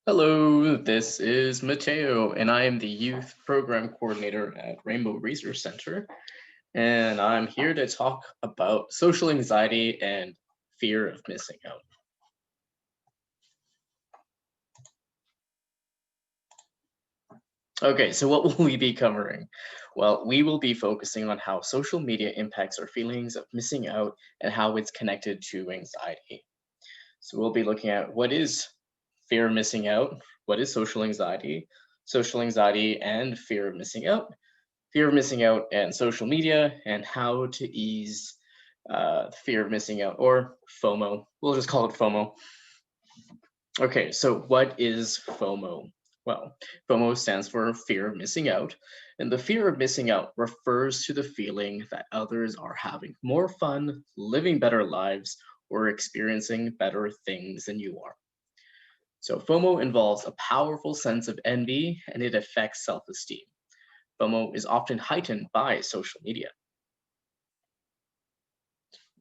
Hello, this is Mateo, and I am the Youth Program Coordinator at Rainbow Resource Center. And I'm here to talk about social anxiety and fear of missing out. Okay, so what will we be covering? Well, we will be focusing on how social media impacts our feelings of missing out and how it's connected to anxiety. So we'll be looking at what is fear of missing out, what is social anxiety and fear of missing out, fear of missing out and social media, and how to ease fear of missing out, or FOMO. We'll just call it FOMO. Okay, so what is FOMO? Well, FOMO stands for fear of missing out, and the fear of missing out refers to the feeling that others are having more fun, living better lives, or experiencing better things than you are. So, FOMO involves a powerful sense of envy and it affects self esteem. FOMO is often heightened by social media.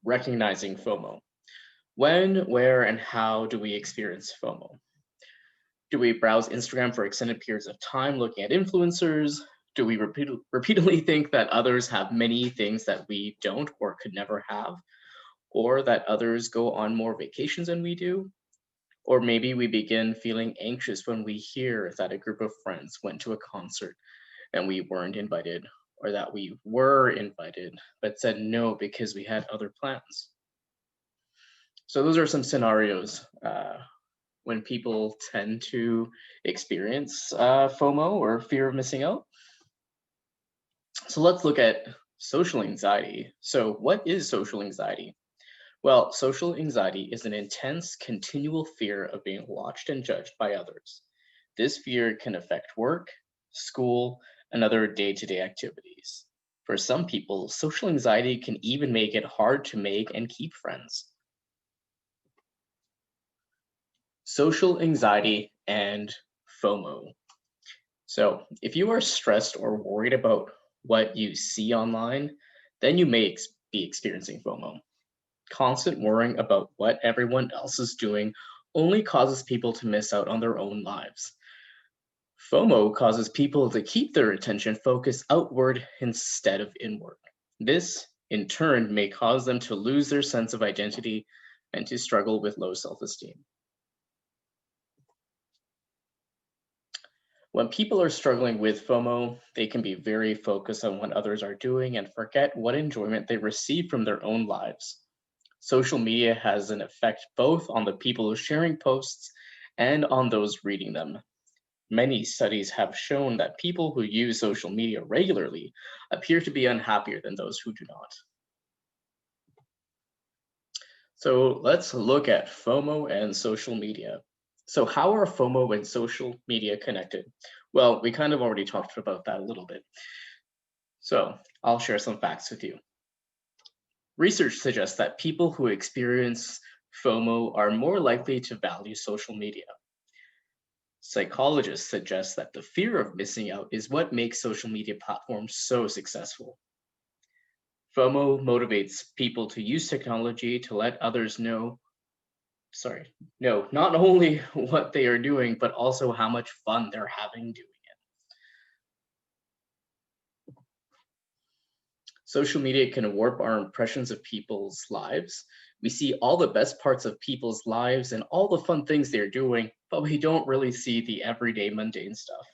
Recognizing FOMO. When, where, and how do we experience FOMO? Do we browse Instagram for extended periods of time looking at influencers? Do we repeatedly think that others have many things that we don't or could never have? Or that others go on more vacations than we do? Or maybe we begin feeling anxious when we hear that a group of friends went to a concert and we weren't invited, or that we were invited but said no because we had other plans. So, those are some scenarios when people tend to experience FOMO or fear of missing out. So, let's look at social anxiety. So, what is social anxiety? Well, social anxiety is an intense, continual fear of being watched and judged by others. This fear can affect work, school, and other day to day activities. For some people, social anxiety can even make it hard to make and keep friends. Social anxiety and FOMO. So, if you are stressed or worried about what you see online, then you may be experiencing FOMO. Constant worrying about what everyone else is doing only causes people to miss out on their own lives. FOMO causes people to keep their attention focused outward instead of inward. This, in turn, may cause them to lose their sense of identity and to struggle with low self esteem. When people are struggling with FOMO, they can be very focused on what others are doing and forget what enjoyment they receive from their own lives. Social media has an effect both on the people sharing posts and on those reading them. Many studies have shown that people who use social media regularly appear to be unhappier than those who do not. So let's look at FOMO and social media. So, how are FOMO and social media connected? Well, we kind of already talked about that a little bit. So, I'll share some facts with you. Research suggests that people who experience FOMO are more likely to value social media. Psychologists suggest that the fear of missing out is what makes social media platforms so successful. FOMO motivates people to use technology to let others know, no, not only what they are doing, but also how much fun they're having doing it. Social media can warp our impressions of people's lives. We see all the best parts of people's lives and all the fun things they're doing, but we don't really see the everyday mundane stuff.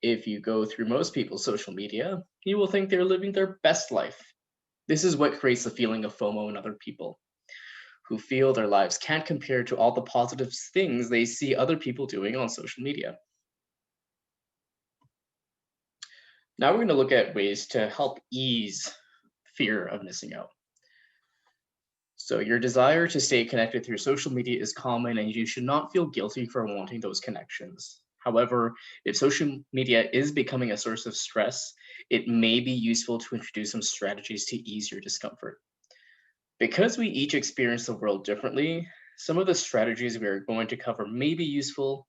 If you go through most people's social media, you will think they're living their best life. This is what creates the feeling of FOMO in other people, who feel their lives can't compare to all the positive things they see other people doing on social media. Now we're going to look at ways to help ease fear of missing out. So, your desire to stay connected through social media is common, and you should not feel guilty for wanting those connections. However, if social media is becoming a source of stress, it may be useful to introduce some strategies to ease your discomfort. Because we each experience the world differently, some of the strategies we are going to cover may be useful,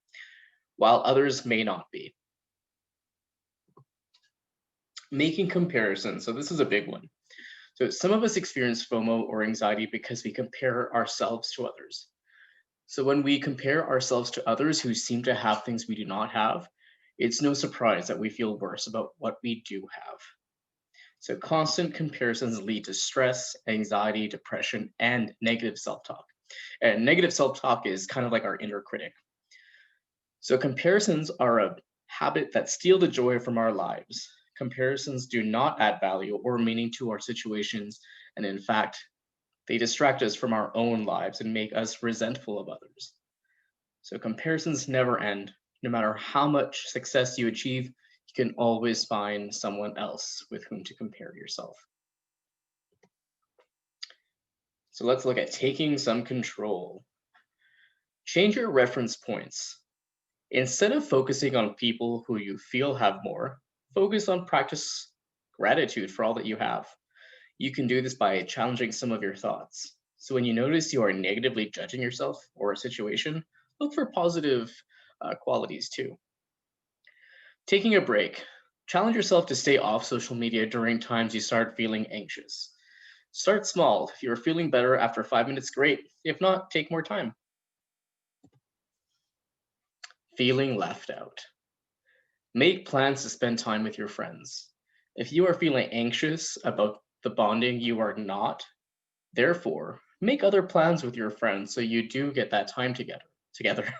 while others may not be. Making comparisons. So, this is a big one. So, some of us experience FOMO or anxiety because we compare ourselves to others. So when we compare ourselves to others who seem to have things we do not have, it's no surprise that we feel worse about what we do have. So constant comparisons lead to stress, anxiety, depression, and negative self-talk. And negative self-talk is kind of like our inner critic. So comparisons are a habit that steal the joy from our lives. Comparisons do not add value or meaning to our situations, and in fact, they distract us from our own lives and make us resentful of others. So comparisons never end. No matter how much success you achieve, you can always find someone else with whom to compare yourself. So let's look at taking some control. Change your reference points. Instead of focusing on people who you feel have more, focus on practice gratitude for all that you have. You can do this by challenging some of your thoughts. So when you notice you are negatively judging yourself or a situation, look for positive qualities too. Taking a break. Challenge yourself to stay off social media during times you start feeling anxious. Start small. If you're feeling better after 5 minutes, great. If not, take more time. Feeling left out. Make plans to spend time with your friends. If you are feeling anxious about the bonding you are not, therefore, make other plans with your friends so you do get that time together.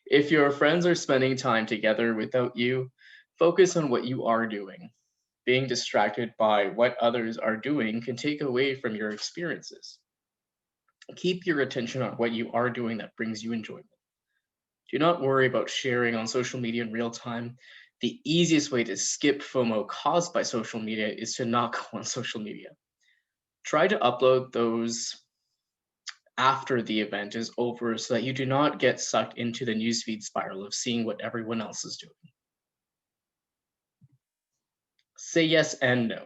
If your friends are spending time together without you, focus on what you are doing. Being distracted by what others are doing can take away from your experiences. Keep your attention on what you are doing that brings you enjoyment. Do not worry about sharing on social media in real time. The easiest way to skip FOMO caused by social media is to not go on social media. Try to upload those after the event is over so that you do not get sucked into the newsfeed spiral of seeing what everyone else is doing. Say yes and no.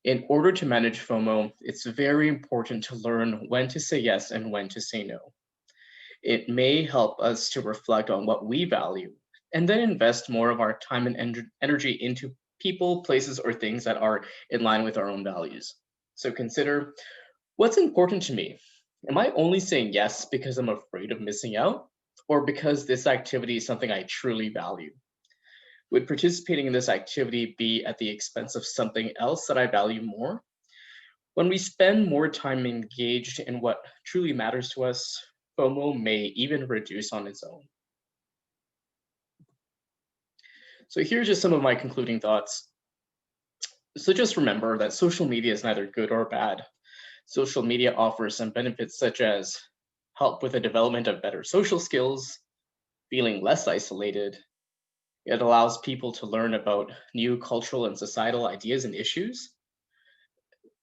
In order to manage FOMO, it's very important to learn when to say yes and when to say no. It may help us to reflect on what we value and then invest more of our time and energy into people, places, or things that are in line with our own values. So consider, what's important to me? Am I only saying yes because I'm afraid of missing out, or because this activity is something I truly value? Would participating in this activity be at the expense of something else that I value more? When we spend more time engaged in what truly matters to us, FOMO may even reduce on its own. So here's just some of my concluding thoughts. So just remember that social media is neither good or bad. Social media offers some benefits such as help with the development of better social skills, feeling less isolated. It allows people to learn about new cultural and societal ideas and issues,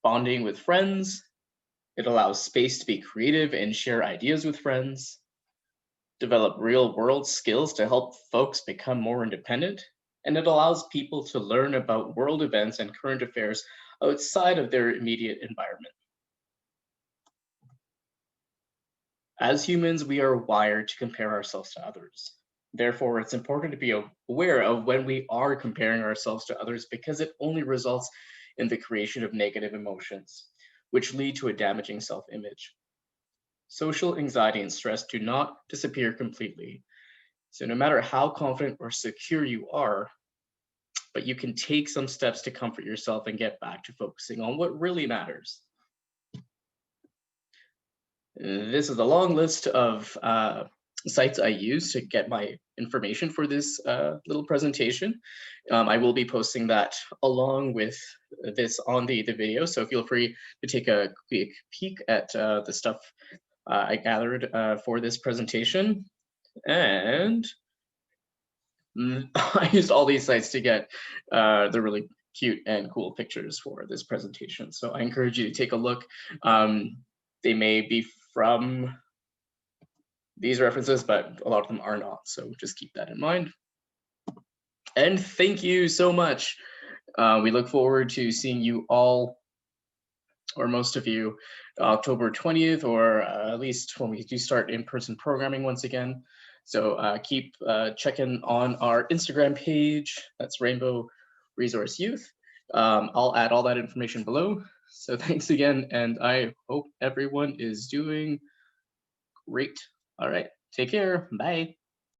bonding with friends. It allows space to be creative and share ideas with friends, develop real world skills to help folks become more independent, and it allows people to learn about world events and current affairs outside of their immediate environment. As humans, we are wired to compare ourselves to others. Therefore, it's important to be aware of when we are comparing ourselves to others because it only results in the creation of negative emotions, which lead to a damaging self image. Social anxiety and stress do not disappear completely. So, no matter how confident or secure you are, but you can take some steps to comfort yourself and get back to focusing on what really matters. This is a long list of sites I use to get my information for this little presentation. I will be posting that along with this on the video, so feel free to take a quick peek at the stuff I gathered for this presentation. And I used all these sites to get the really cute and cool pictures for this presentation. So I encourage you to take a look. They may be from these references, but a lot of them are not. So just keep that in mind. And thank you so much. We look forward to seeing you all, or most of you, October 20th, or at least when we do start in-person programming once again. So keep checking on our Instagram page. That's Rainbow Resource Youth. I'll add all that information below. So thanks again, and I hope everyone is doing Great. All right. Take care. Bye.